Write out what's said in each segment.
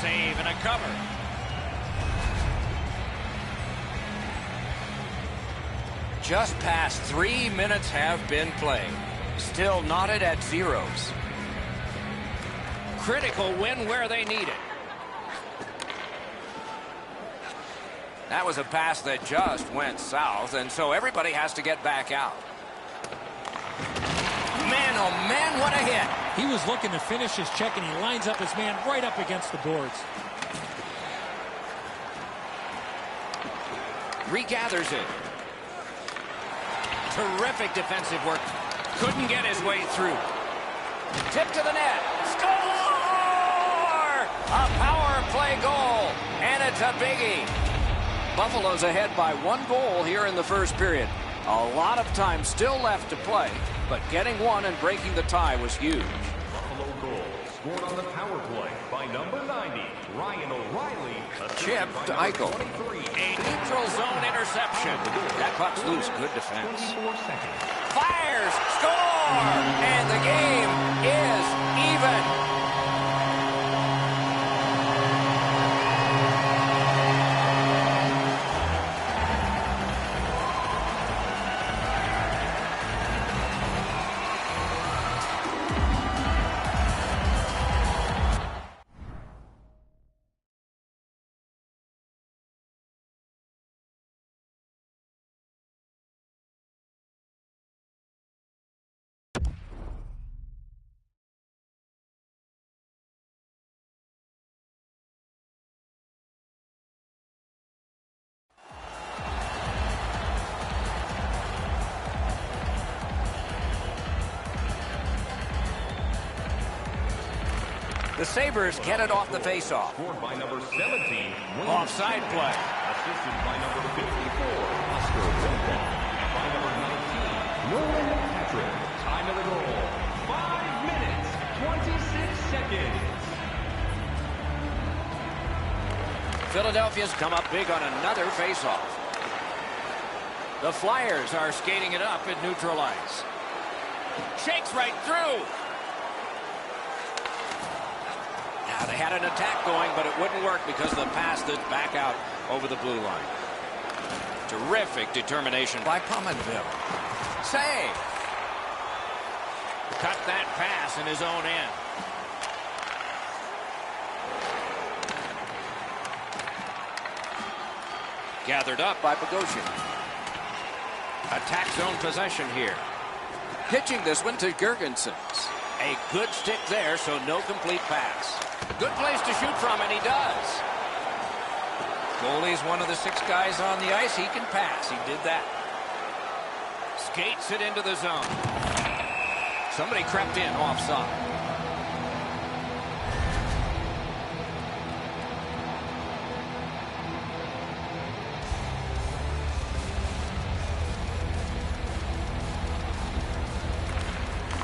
save and a cover. Just past 3 minutes have been played. Still knotted at zeros. Critical win where they need it. That was a pass that just went south, and so everybody has to get back out. Man, oh man, what a hit. He was looking to finish his check, and he lines up his man right up against the boards. Regathers it. Terrific defensive work. Couldn't get his way through. Tip to the net. Score! A power play goal, and it's a biggie. Buffalo's ahead by 1 goal here in the first period. A lot of time still left to play, but getting one and breaking the tie was huge. Buffalo goal scored on the power play by number 90, Ryan O'Reilly. Chip to Eichel. A neutral zone interception. That puck's loose. Good defense. 24 seconds. Fires! Score! And the game is even. The Sabres get it off the faceoff. Scored by number 17, Offside play. Assisted by number 54, Oscar Wilbon. By number 19, Nolan Patrick. Time of the goal, 5 minutes, 26 seconds. Philadelphia's come up big on another faceoff. The Flyers are skating it up at neutral ice. Shakes right through. Now they had an attack going, but it wouldn't work because the pass that's back out over the blue line. Terrific determination by Pominville. Save. Cut that pass in his own end. Gathered up by Bogosian. Attack zone possession here. Pitching this one to Girgensons. A good stick there, so no complete pass. Good place to shoot from, and he does. Goalie's one of the 6 guys on the ice. He can pass. He did that. Skates it into the zone. Somebody crept in offside.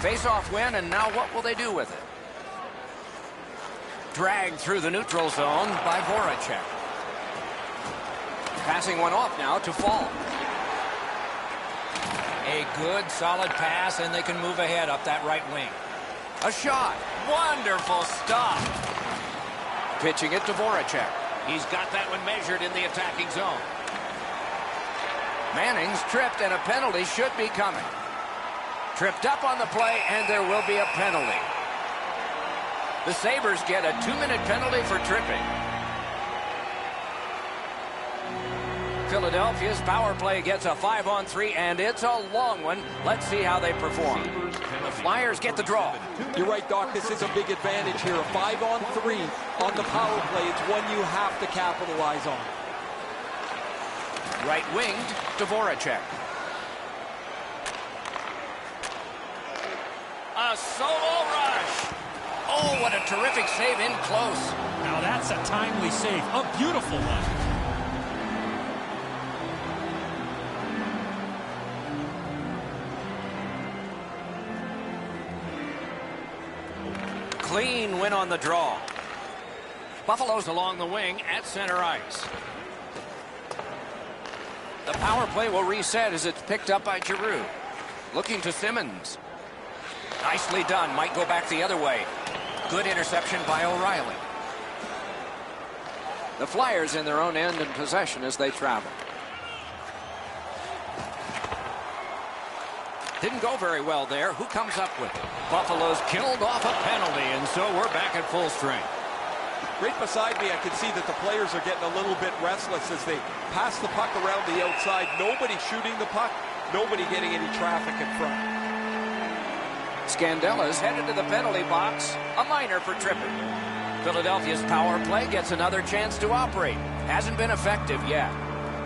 Face-off win, and now what will they do with it? Dragged through the neutral zone by Voracek. Passing one off now to Fall. A good, solid pass, and they can move ahead up that right wing. A shot. Wonderful stop. Pitching it to Voracek. He's got that one measured in the attacking zone. Manning's tripped, and a penalty should be coming. Tripped up on the play, and there will be a penalty. The Sabres get a 2-minute penalty for tripping. Philadelphia's power play gets a 5-on-3, and it's a long one. Let's see how they perform. The Flyers get the draw. You're right, Doc. This is a big advantage here. A 5-on-3 on the power play. It's one you have to capitalize on. Right winged to Voracek. A solo rush. Oh, what a terrific save in close. Now that's a timely save. A beautiful one. Clean win on the draw. Buffalo's along the wing at center ice. The power play will reset as it's picked up by Giroux. Looking to Simmons. Nicely done. Might go back the other way. Good interception by O'Reilly. The Flyers in their own end in possession as they travel. Didn't go very well there. Who comes up with it? Buffalo's killed off a penalty, and so we're back at full strength. Right beside me, I can see that the players are getting a little bit restless as they pass the puck around the outside. Nobody shooting the puck, nobody getting any traffic in front. Scandella's headed to the penalty box. A minor for tripping. Philadelphia's power play gets another chance to operate. Hasn't been effective yet.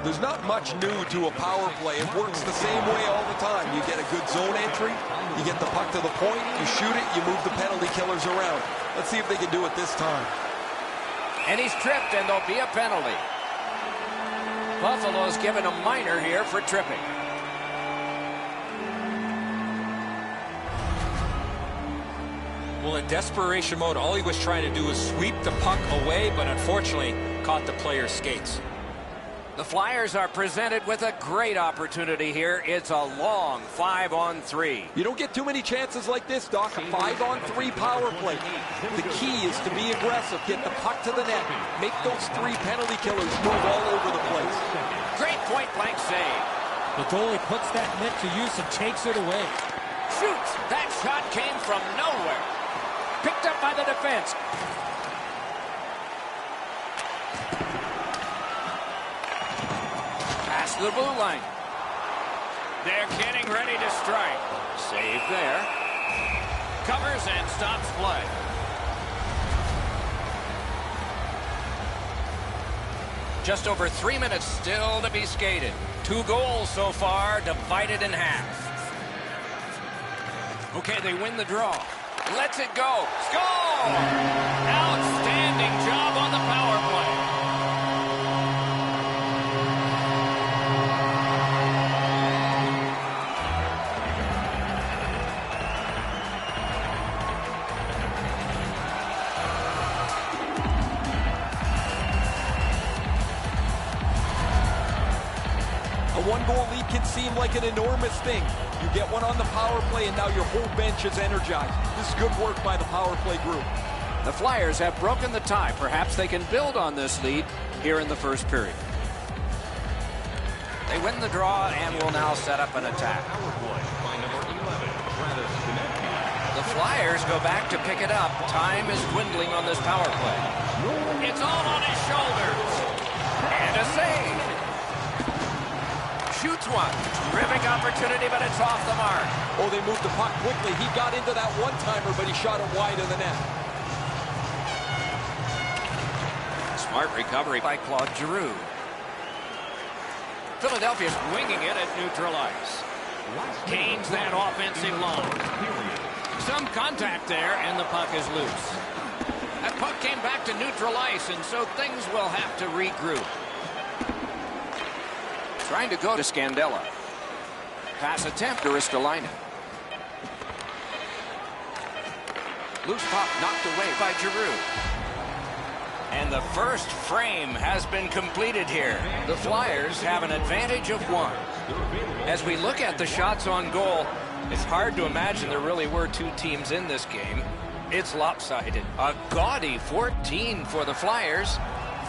There's not much new to a power play. It works the same way all the time. You get a good zone entry, you get the puck to the point, you shoot it, you move the penalty killers around. Let's see if they can do it this time. And he's tripped, and there'll be a penalty. Buffalo's given a minor here for tripping. Well, in desperation mode, all he was trying to do was sweep the puck away, but unfortunately caught the player's skates. The Flyers are presented with a great opportunity here. It's a long 5-on-3. You don't get too many chances like this, Doc. A 5-on-3 power play. The key is to be aggressive, get the puck to the net, make those 3 penalty killers move all over the place. Great point-blank save. The goalie puts that net to use and takes it away. Shoots. That shot came from nowhere. Picked up by the defense. Past the blue line. They're getting ready to strike. Save there. Covers and stops play. Just over 3 minutes still to be skated. 2 goals so far, divided in half. Okay, they win the draw. Lets it go. Score! Outstanding job on the power play. A 1-goal lead can seem like an enormous thing. You get one on the power play, and now your whole bench is energized. This is good work by the power play group. The Flyers have broken the tie. Perhaps they can build on this lead here in the first period. They win the draw and will now set up an attack. The Flyers go back to pick it up. Time is dwindling on this power play. It's all on his shoulders. And a save. Shoots one. Terrific opportunity, but it's off the mark. Oh, they moved the puck quickly. He got into that one-timer, but he shot it wide of the net. Smart recovery by Claude Giroux. Philadelphia's winging it at neutral ice. Gains that offensive line. Some contact there, and the puck is loose. That puck came back to neutral ice, and so things will have to regroup. Trying to go to Scandella. Pass attempt to Ristolainen. Loose puck knocked away by Giroux. And the first frame has been completed here. The Flyers have an advantage of 1. As we look at the shots on goal, it's hard to imagine there really were 2 teams in this game. It's lopsided. A gaudy 14 for the Flyers,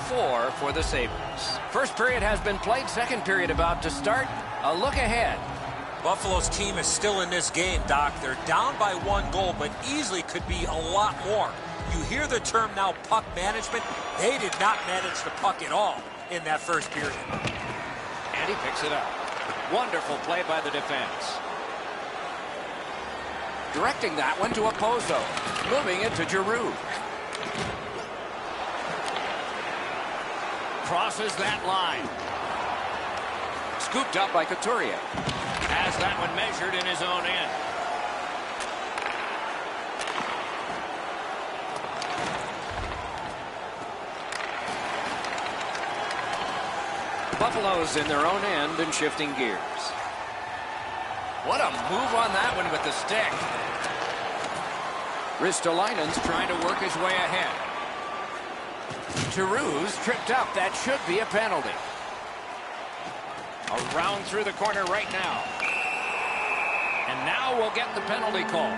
4 for the Sabres. First period has been played. Second period about to start. A look ahead. Buffalo's team is still in this game, Doc. They're down by 1 goal, but easily could be a lot more. You hear the term now, puck management. They did not manage the puck at all in that first period. And he picks it up. Wonderful play by the defense. Directing that one to Oposo. Moving it to Giroux. Crosses that line. Scooped up by Couturier. Has that one measured in his own end. Buffalo's in their own end and shifting gears. What a move on that one with the stick. Ristolainen's trying to work his way ahead. Giroux's tripped up. That should be a penalty. Around through the corner right now. And now we'll get the penalty call.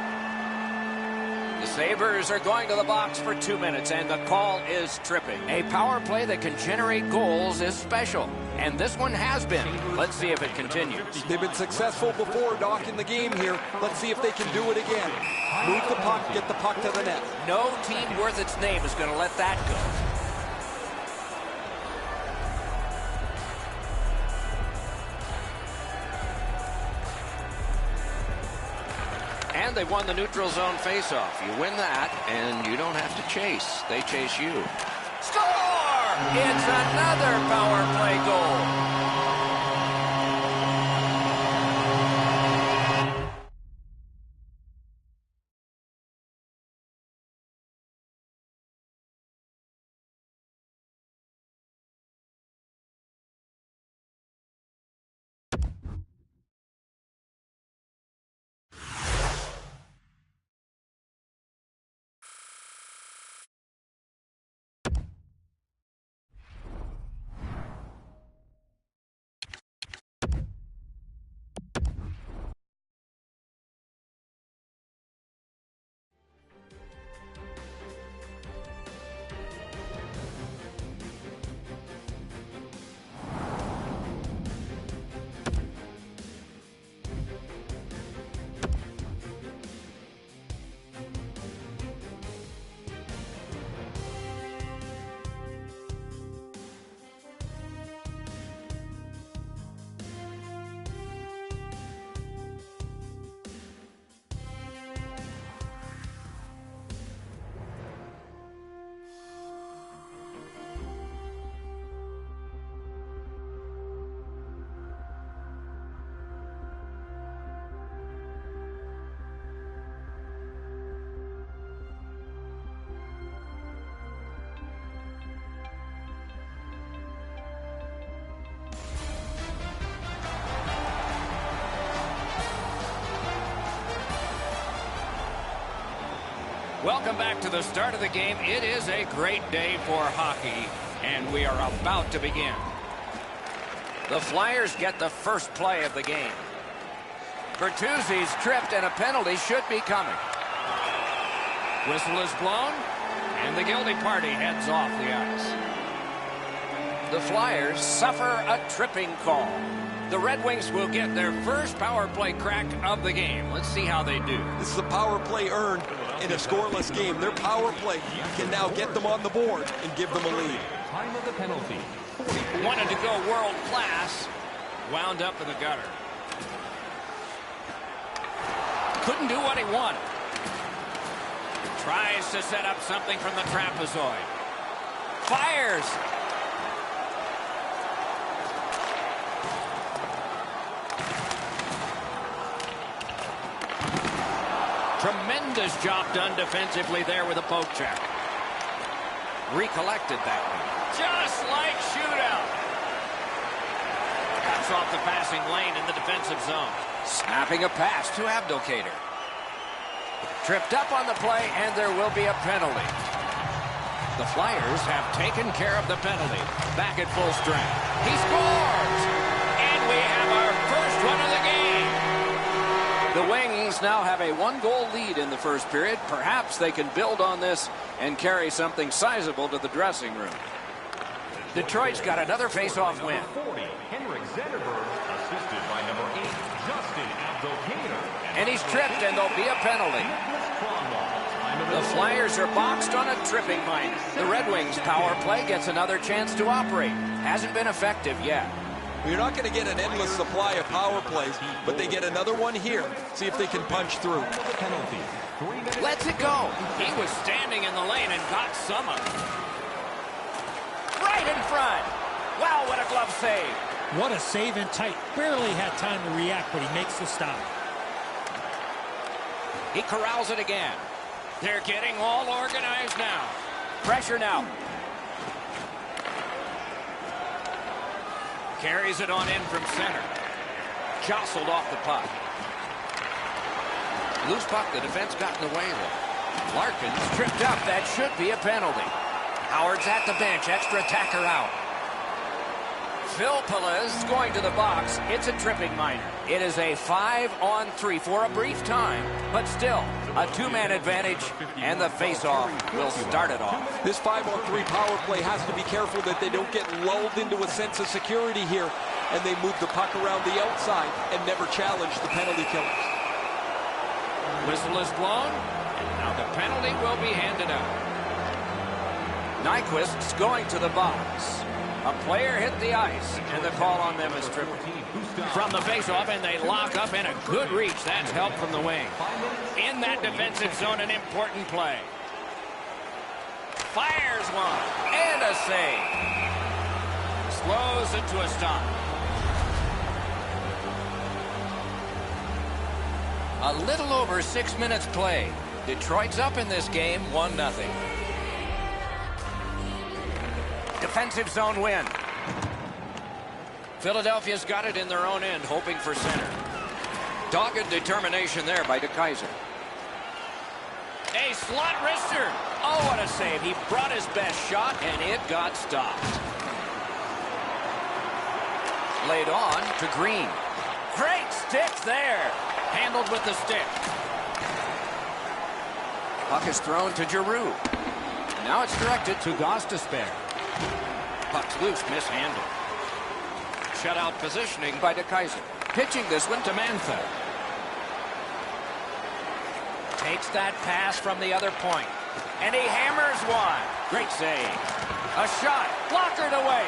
The Sabres are going to the box for 2 minutes, and the call is tripping. A power play that can generate goals is special, and this one has been. Let's see if it continues. They've been successful before, Doc, in the game here. Let's see if they can do it again. Move the puck, get the puck to the net. No team worth its name is going to let that go. And they've won the neutral zone faceoff. You win that, and you don't have to chase. They chase you. Score! It's another power play goal. Welcome back to the start of the game. It is a great day for hockey, and we are about to begin. The Flyers get the first play of the game. Bertuzzi's tripped, and a penalty should be coming. Whistle is blown, and the guilty party heads off the ice. The Flyers suffer a tripping call. The Red Wings will get their first power play crack of the game. Let's see how they do. This is a power play earned in a scoreless game. Their power play can now get them on the board and give them a lead. Time of the penalty. Wanted to go world class. Wound up in the gutter. Couldn't do what he wanted. Tries to set up something from the trapezoid. Fires. Tremendous job done defensively there with a poke check. Recollected that one. Just like shootout. Cuts off the passing lane in the defensive zone. Snapping a pass to Abdelkader. Tripped up on the play, and there will be a penalty. The Flyers have taken care of the penalty. Back at full strength. He scores! And we have our first one of the game. The Wings now have a one-goal lead in the first period. Perhaps they can build on this and carry something sizable to the dressing room. Detroit's got another face-off win. 40, Henrik Zetterberg, assisted by number 8, Justin Abdelkader. And he's tripped, and there'll be a penalty. The Flyers are boxed on a tripping minor. The Red Wings power play gets another chance to operate. Hasn't been effective yet. You're not going to get an endless supply of power plays, but they get another one here. See if they can punch through. Penalty. Lets it go. He was standing in the lane and got some of it. Right in front. Wow, what a glove save. What a save in tight. Barely had time to react, but he makes the stop. He corrals it again. They're getting all organized now. Pressure now. Carries it on in from center. Jostled off the puck. Loose puck, the defense got in the way there. Larkin's tripped up. That should be a penalty. Howard's at the bench. Extra attacker out. Phil Pelez going to the box. It's a tripping minor. It is a 5-on-3 for a brief time, but still, A two-man advantage, and the face-off will start it off. This 5-on-3 power play has to be careful that they don't get lulled into a sense of security here, and they move the puck around the outside and never challenge the penalty killers. Whistle is blown, and now the penalty will be handed out. Nyquist's going to the box. A player hit the ice, and the call on them is tripping. From the face-off, and they lock up, and a good reach. That's help from the wing. In that defensive zone, an important play. Fires one, and a save. Slows it to a stop. A little over 6 minutes played. Detroit's up in this game, 1-0. Defensive zone win. Philadelphia's got it in their own end, hoping for center. Dogged determination there by DeKeyser. A slot wrister. Oh, what a save. He brought his best shot, and it got stopped. Laid on to Green. Great stick there. Handled with the stick. Puck is thrown to Giroux. Now it's directed to Gostisbehere. Puck's loose, mishandled. Shutout positioning by DeKeyser. Pitching this one to Mantha. Takes that pass from the other point. And he hammers one. Great save. A shot. Blockered away.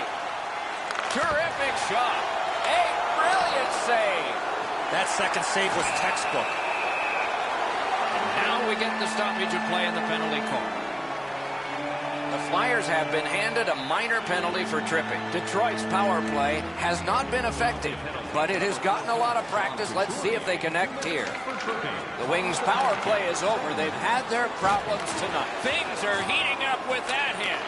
Terrific shot. A brilliant save. That second save was textbook. And now we get the stoppage of play in the penalty call. The Flyers have been handed a minor penalty for tripping. Detroit's power play has not been effective, but it has gotten a lot of practice. Let's see if they connect here. The Wings' power play is over. They've had their problems tonight. Things are heating up with that hit.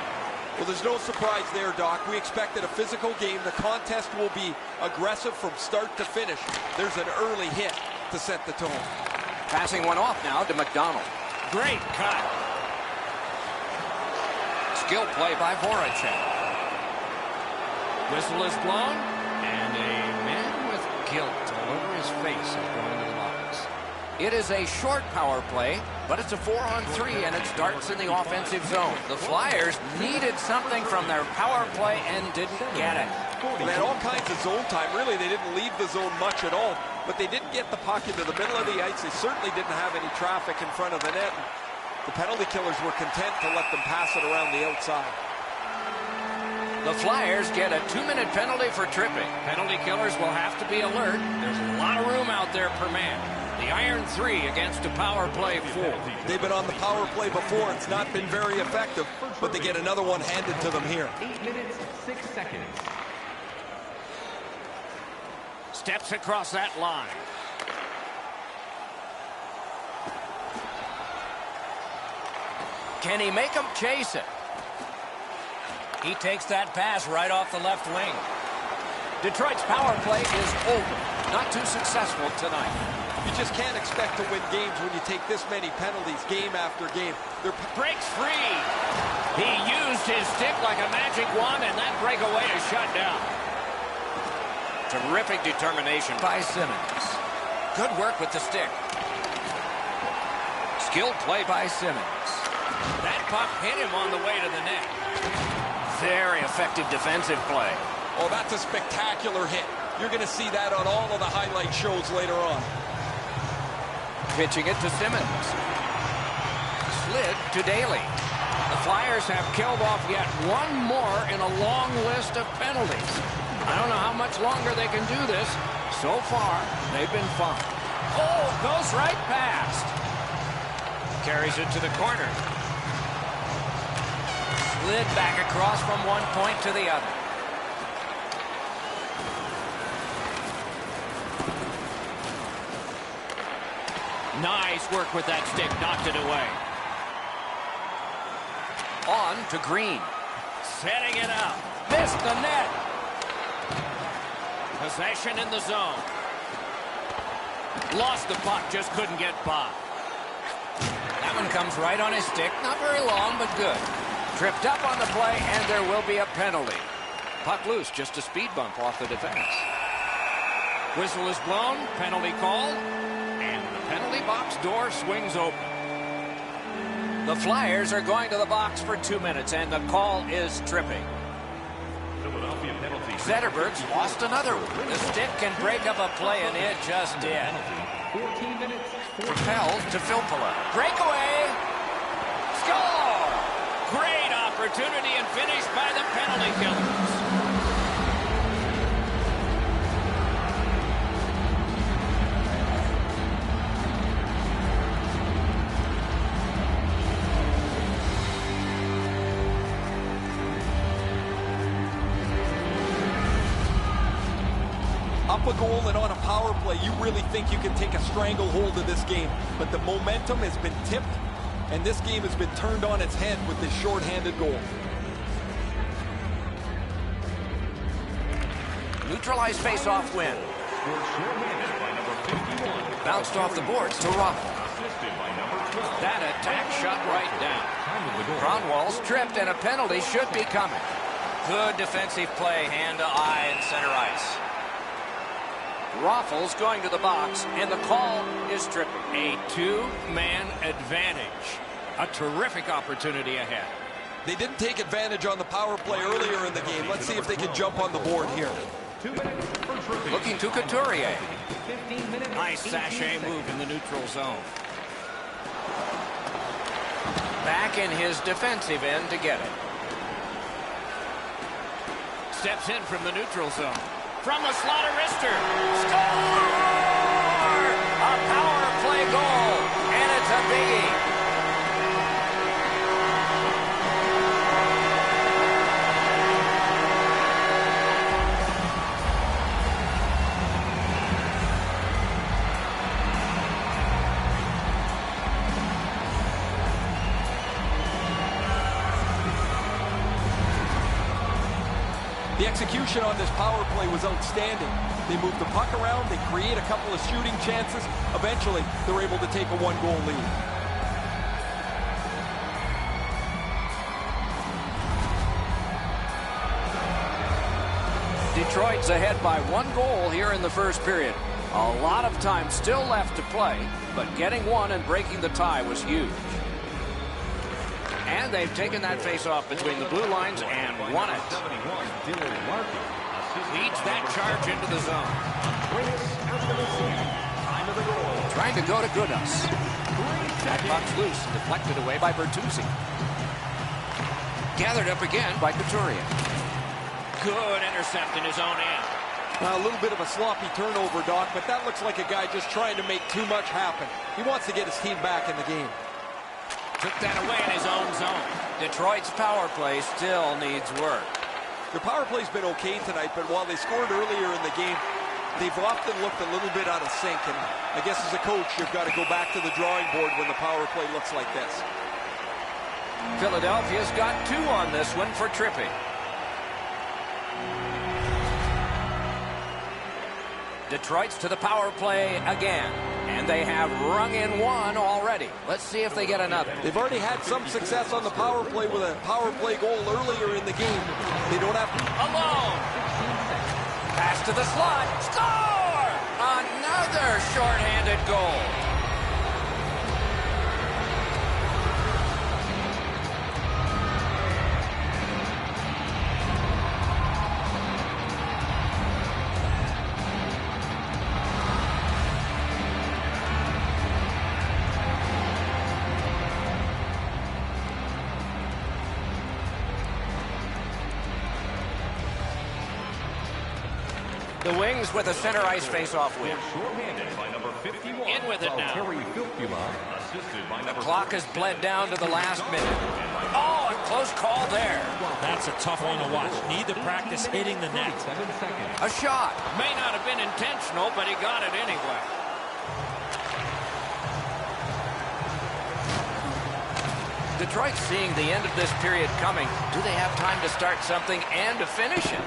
Well, there's no surprise there, Doc. We expected a physical game. The contest will be aggressive from start to finish. There's an early hit to set the tone. Passing one off now to McDonald. Great cut. Skill play by Voracek. Whistle is blown, and a man with guilt all over his face is going to the box. It is a short power play, but it's a 4-on-3, and it starts in the offensive zone. The Flyers needed something from their power play and didn't get it. They had all kinds of zone time. Really, they didn't leave the zone much at all, but they didn't get the puck into the middle of the ice. They certainly didn't have any traffic in front of the net. The penalty killers were content to let them pass it around the outside. The Flyers get a 2-minute penalty for tripping. Penalty killers will have to be alert. There's a lot of room out there per man. The iron 3 against a power play 4. They've been on the power play before. It's not been very effective, but they get another one handed to them here. 8 minutes, 6 seconds. Steps across that line. Can he make him chase it? He takes that pass right off the left wing. Detroit's power play is over. Not too successful tonight. You just can't expect to win games when you take this many penalties game after game. Breaks free. He used his stick like a magic wand, and that breakaway is shut down. Terrific determination by Simmons. Good work with the stick. Skilled play by Simmons. That puck hit him on the way to the net. Very effective defensive play. Oh, that's a spectacular hit. You're going to see that on all of the highlight shows later on. Pitching it to Simmons. Slid to Daly. The Flyers have killed off yet one more in a long list of penalties. I don't know how much longer they can do this. So far, they've been fine. Oh, goes right past. Carries it to the corner. Slid back across from one point to the other. Nice work with that stick. Knocked it away. On to Green. Setting it up. Missed the net. Possession in the zone. Lost the puck. Just couldn't get by. That one comes right on his stick. Not very long, but good. Tripped up on the play, and there will be a penalty. Puck loose, just a speed bump off the defense. Whistle is blown, penalty called, and the penalty box door swings open. The Flyers are going to the box for 2 minutes, and the call is tripping. Philadelphia penalty. Zetterberg's lost another one. The stick can break up a play, and it just did. 14 minutes. Propelled to Filppula. Breakaway! Score! Great opportunity and finish by the penalty killers. Up a goal and on a power play, you really think you can take a stranglehold of this game. But the momentum has been tipped, and this game has been turned on its head with this shorthanded goal. Neutralized face-off win. Bounced off the boards to Raffl. That attack shot right down. Kronwall's tripped, and a penalty should be coming. Good defensive play, hand to eye and center ice. Raffl's going to the box, and the call is tripping. A two-man advantage. A terrific opportunity ahead. They didn't take advantage on the power play earlier in the game. Let's see if they can jump on the board here. Looking to Couturier. Nice sachet move in the neutral zone. Back in his defensive end to get it. Steps in from the neutral zone. From the slot of wrister. Score! A power play goal, and it's a biggie. The execution on this power play was outstanding. They move the puck around, they create a couple of shooting chances. Eventually, they're able to take a one-goal lead. Detroit's ahead by 1 goal here in the first period. A lot of time still left to play, but getting one and breaking the tie was huge. And they've taken that face-off between the blue lines and won it. Leads that charge into the zone. Trying to go to Goodas. That puck's loose, deflected away by Bertuzzi. Gathered up again by Couturier. Good intercept in his own end. A little bit of a sloppy turnover, Doc, but that looks like a guy just trying to make too much happen. He wants to get his team back in the game. Took that away in his own zone. Detroit's power play still needs work. Their power play's been okay tonight, but while they scored earlier in the game, they've often looked a little bit out of sync. And I guess as a coach, you've got to go back to the drawing board when the power play looks like this. Philadelphia's got 2 on this one for tripping. Detroit's to the power play again, and they have rung in 1 already. Let's see if they get another. They've already had some success on the power play with a power play goal earlier in the game. They don't have to... Alone! Pass to the slot. Score! Another shorthanded goal. The Wings with a center ice face-off win. In with it now. The clock has bled down to the last minute. Oh, a close call there. That's a tough one to watch. Need to practice hitting the net. A shot. May not have been intentional, but he got it anyway. Detroit's seeing the end of this period coming. Do they have time to start something and to finish it?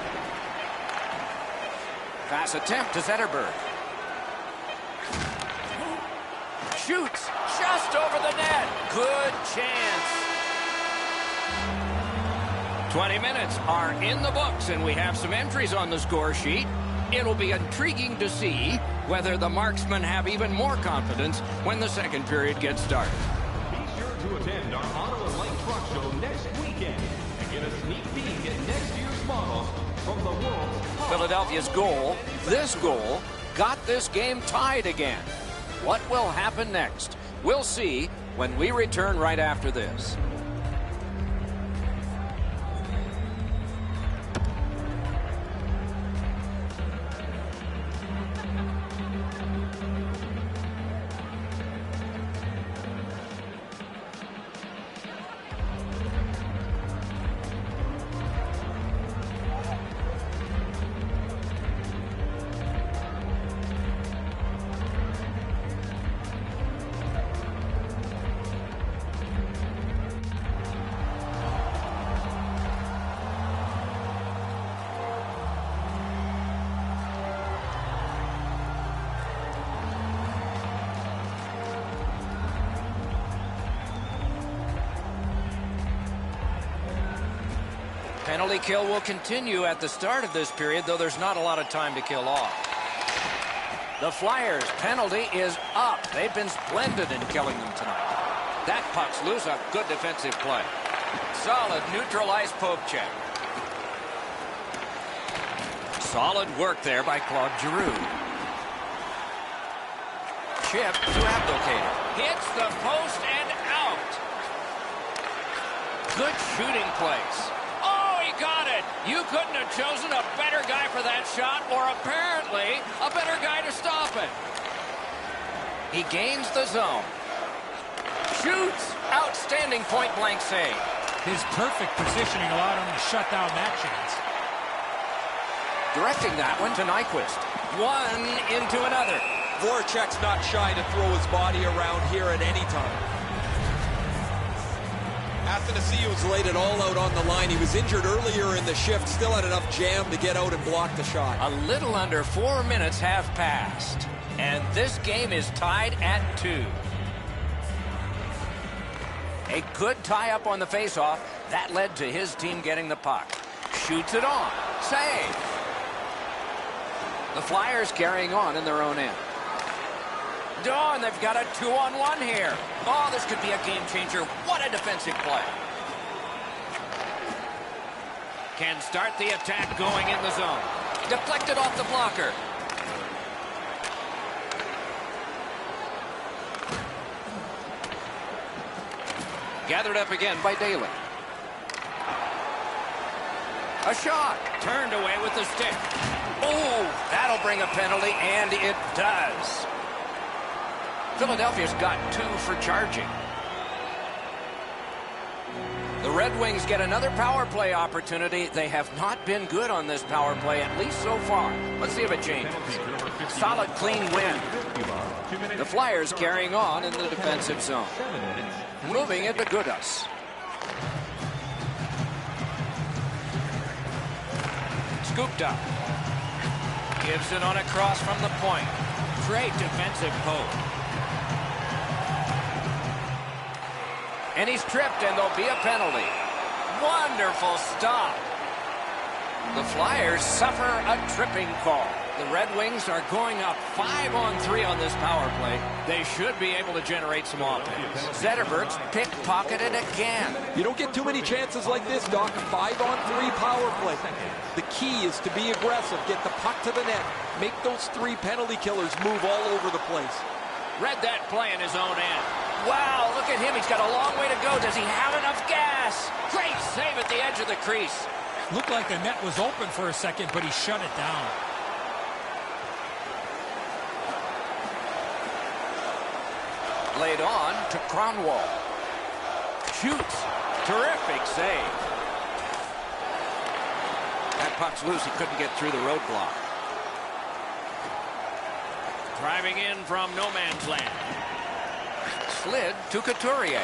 Pass attempt to Zetterberg. Shoots just over the net. Good chance. 20 minutes are in the books, and we have some entries on the score sheet. It'll be intriguing to see whether the marksmen have even more confidence when the second period gets started. Be sure to attend our Auto and Light Truck Show next weekend and get a sneak peek at next year's models from the world's top. Philadelphia's goal, this goal, got this game tied again. What will happen next? We'll see when we return right after this. Penalty kill will continue at the start of this period, though there's not a lot of time to kill off. The Flyers' penalty is up. They've been splendid in killing them tonight. That puck's loose. A good defensive play. Solid neutralized poke check. Solid work there by Claude Giroux. Chip to Abdelkader. Hits the post and out. Good shooting place. Got it. You couldn't have chosen a better guy for that shot, or apparently a better guy to stop it. He gains the zone. Shoots. Outstanding point-blank save. His perfect positioning allowed him to shut down that chance. Directing that one to Nyquist. One into another. Voracek's not shy to throw his body around here at any time. Athanasiou's laid it all out on the line. He was injured earlier in the shift, still had enough jam to get out and block the shot. A little under 4 minutes have passed, and this game is tied at 2. A good tie-up on the face-off. That led to his team getting the puck. Shoots it on. Save. The Flyers carrying on in their own end. Oh, and they've got a 2-on-1 here. Oh, this could be a game changer. What a defensive play. Can start the attack going in the zone. Deflected off the blocker. Gathered up again by Daly. A shot. Turned away with the stick. Oh, that'll bring a penalty, and it does. Philadelphia's got 2 for charging. The Red Wings get another power play opportunity. They have not been good on this power play, at least so far. Let's see if it changes. Solid, clean win. The Flyers carrying on in the defensive zone. Moving it to Gudas. Scooped up. Gives it on a cross from the point. Great defensive poke. And he's tripped, and there'll be a penalty. Wonderful stop. The Flyers suffer a tripping call. The Red Wings are going up 5-on-3 on this power play. They should be able to generate some offense. Zetterberg's pickpocketed again. You don't get too many chances like this, Doc. 5-on-3 power play. The key is to be aggressive, get the puck to the net, make those 3 penalty killers move all over the place. Read that play in his own end. Wow, look at him. He's got a long way to go. Does he have enough gas? Great save at the edge of the crease. Looked like the net was open for a second, but he shut it down. Laid on to Kronwall. Shoots. Terrific save. That puck's loose. He couldn't get through the roadblock. Driving in from no man's land. Slid to Couturier.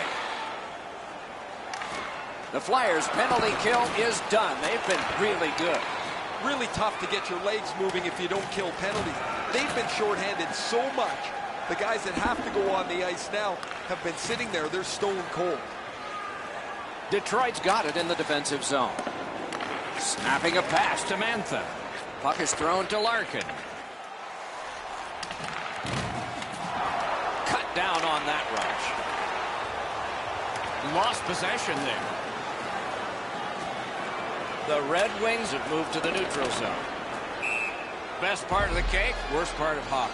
The Flyers' penalty kill is done. They've been really good. Really tough to get your legs moving if you don't kill penalties. They've been shorthanded so much. The guys that have to go on the ice now have been sitting there. They're stone cold. Detroit's got it in the defensive zone. Snapping a pass to Mantha. Puck is thrown to Larkin. Cut down on that rush. Lost possession there. The Red Wings have moved to the neutral zone. Best part of the cake, worst part of hockey.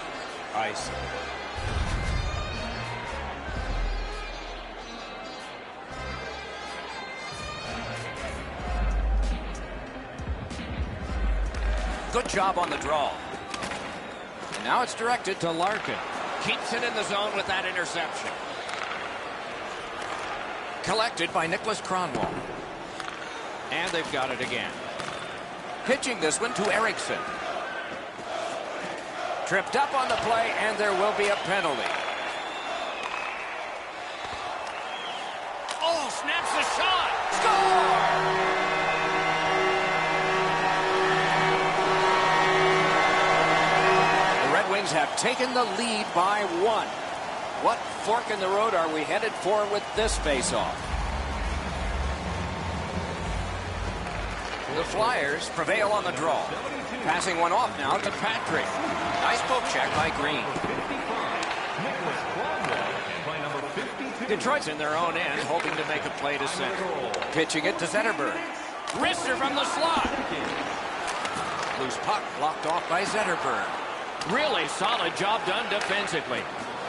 Ice. Good job on the draw. And now it's directed to Larkin. Keeps it in the zone with that interception. Collected by Nicholas Kronwall. And they've got it again. Pitching this one to Eriksson. Tripped up on the play, and there will be a penalty. Oh, snaps the shot. Score! Wings have taken the lead by 1. What fork in the road are we headed for with this faceoff? The Flyers prevail on the draw. Passing one off now to Patrick. Nice poke check by Green. Detroit's in their own end, hoping to make a play to center. Pitching it to Zetterberg. Wrister from the slot. Loose puck blocked off by Zetterberg. Really solid job done defensively.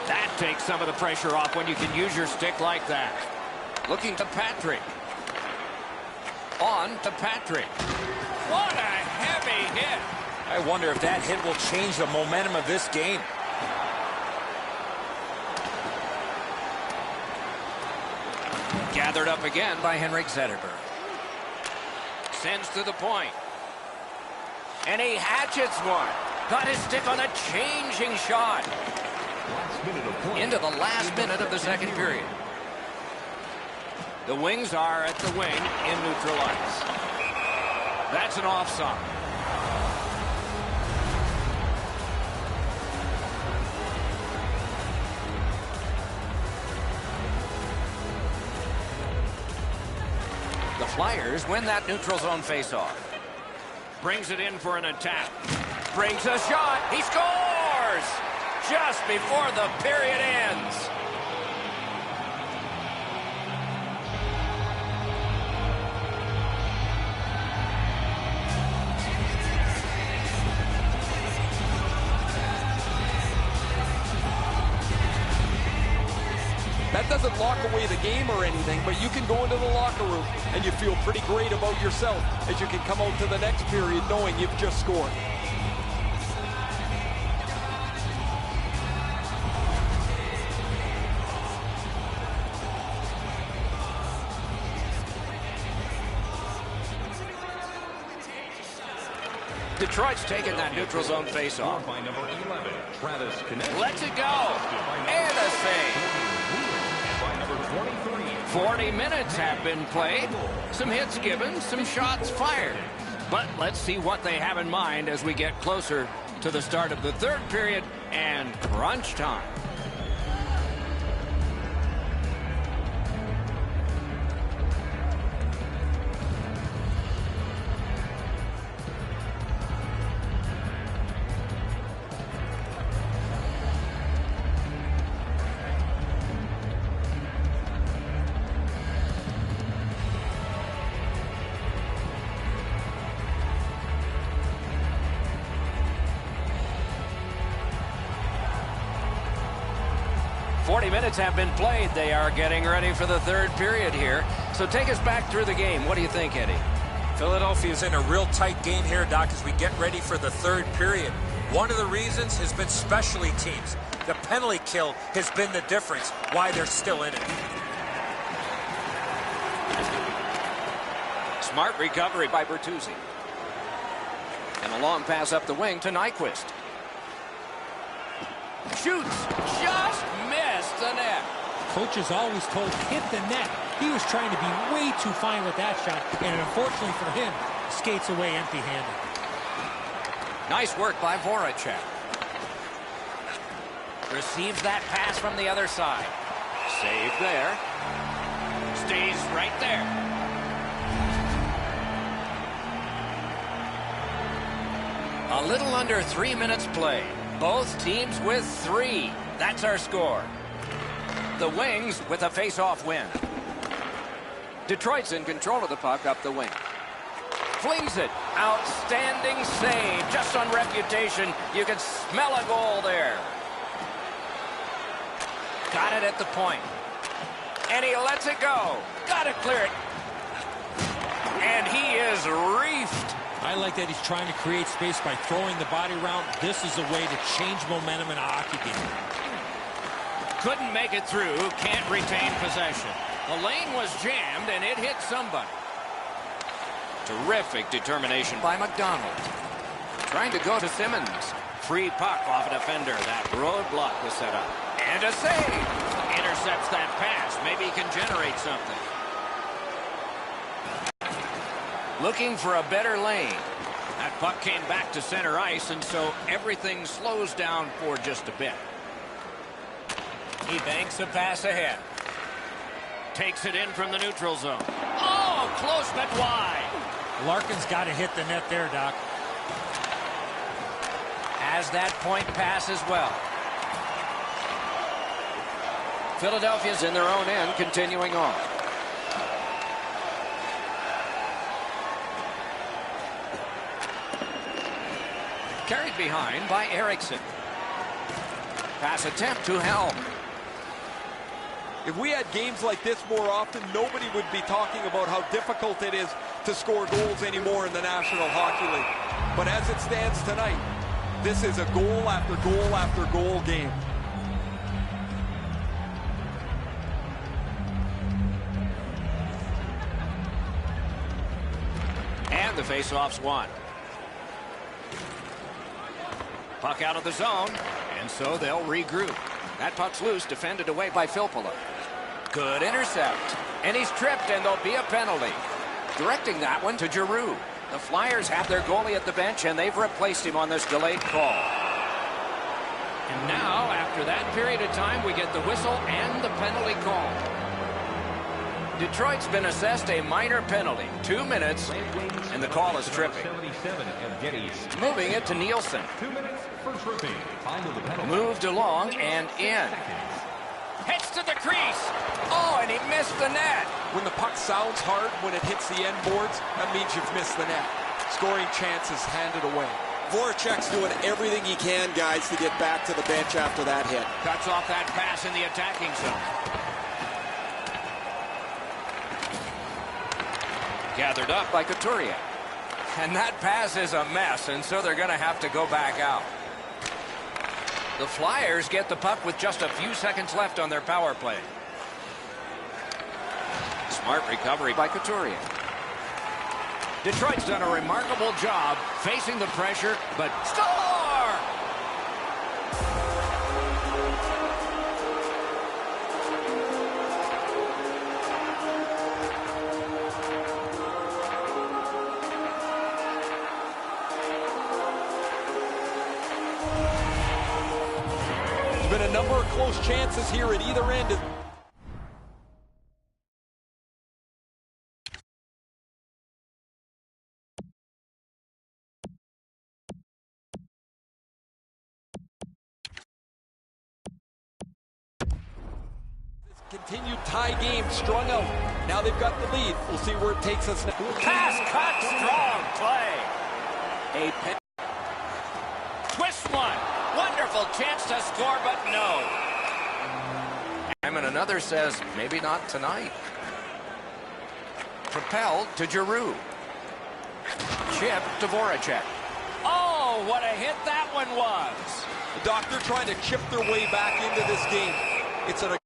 That takes some of the pressure off when you can use your stick like that. Looking to Patrick. On to Patrick. What a heavy hit. I wonder if that hit will change the momentum of this game. Gathered up again by Henrik Zetterberg. Sends to the point. And he hatchets one. Got his stick on a changing shot. Into the last minute of the second period. The Wings are at the wing in neutral ice. That's an offside. The Flyers win that neutral zone faceoff. Brings it in for an attack. Brings a shot. He scores! Just before the period ends. That doesn't lock away the game or anything, but you can go into the locker room and you feel pretty great about yourself as you can come out to the next period knowing you've just scored. Detroit's taking that neutral zone faceoff. By number 11, Travis Konecny. Lets it go. And a save. By number 23, 40 minutes have been played. Some hits given, some shots fired. But let's see what they have in mind as we get closer to the start of the third period and crunch time. Minutes have been played. They are getting ready for the third period here. So take us back through the game. What do you think, Eddie? Philadelphia's in a real tight game here, Doc, as we get ready for the third period. One of the reasons has been specialty teams. The penalty kill has been the difference why they're still in it. Smart recovery by Bertuzzi. And a long pass up the wing to Nyquist. Shoots. Just missed the net. Coach is always told, hit the net. He was trying to be way too fine with that shot, and unfortunately for him, skates away empty-handed. Nice work by Voracek. Receives that pass from the other side. Save there. Stays right there. A little under 3 minutes played. Both teams with 3. That's our score. The Wings with a face-off win. Detroit's in control of the puck up the wing. Flings it. Outstanding save. Just on reputation, you can smell a goal there. Got it at the point. And he lets it go. Got to clear it. And he is reefed. I like that he's trying to create space by throwing the body around. This is a way to change momentum in a hockey game. Couldn't make it through. Can't retain possession. The lane was jammed, and it hit somebody. Terrific determination by McDonald. Trying to go to Simmons. Free puck off a defender. That roadblock was set up. And a save. Intercepts that pass. Maybe he can generate something. Looking for a better lane. That puck came back to center ice, and so everything slows down for just a bit. He banks a pass ahead. Takes it in from the neutral zone. Oh, close but wide. Larkin's got to hit the net there, Doc. Has that point pass as well. Philadelphia's in their own end, continuing on. Carried behind by Eriksson. Pass attempt to Helm. If we had games like this more often, nobody would be talking about how difficult it is to score goals anymore in the National Hockey League. But as it stands tonight, this is a goal after goal after goal game. And the faceoff's won. Puck out of the zone, and so they'll regroup. That puck's loose, defended away by Filppula. Good intercept. And he's tripped, and there'll be a penalty. Directing that one to Giroux. The Flyers have their goalie at the bench, and they've replaced him on this delayed call. And now, after that period of time, we get the whistle and the penalty call. Detroit's been assessed a minor penalty. 2 minutes, and the call is tripping. Moving it to Nielsen. 2 minutes, first tripping. Time of the penalty. Moved along and in. Hits to the crease. Oh, and he missed the net. When the puck sounds hard, when it hits the end boards, that means you've missed the net. Scoring chances handed away. Voracek's doing everything he can, guys, to get back to the bench after that hit. Cuts off that pass in the attacking zone. Gathered up by Couturier. And that pass is a mess, and so they're going to have to go back out. The Flyers get the puck with just a few seconds left on their power play. Smart recovery by Couturier. Detroit's done a remarkable job facing the pressure, but score! There's been a number of close chances here at either end. Continued tie game strung out. Now they've got the lead. We'll see where it takes us next. Pass cut, strong play. A pen. Twist one. Wonderful chance to score, but no. And another says, maybe not tonight. Propelled to Giroux. Chip to Voracek. Oh, what a hit that one was. The Doctor trying to chip their way back into this game. It's an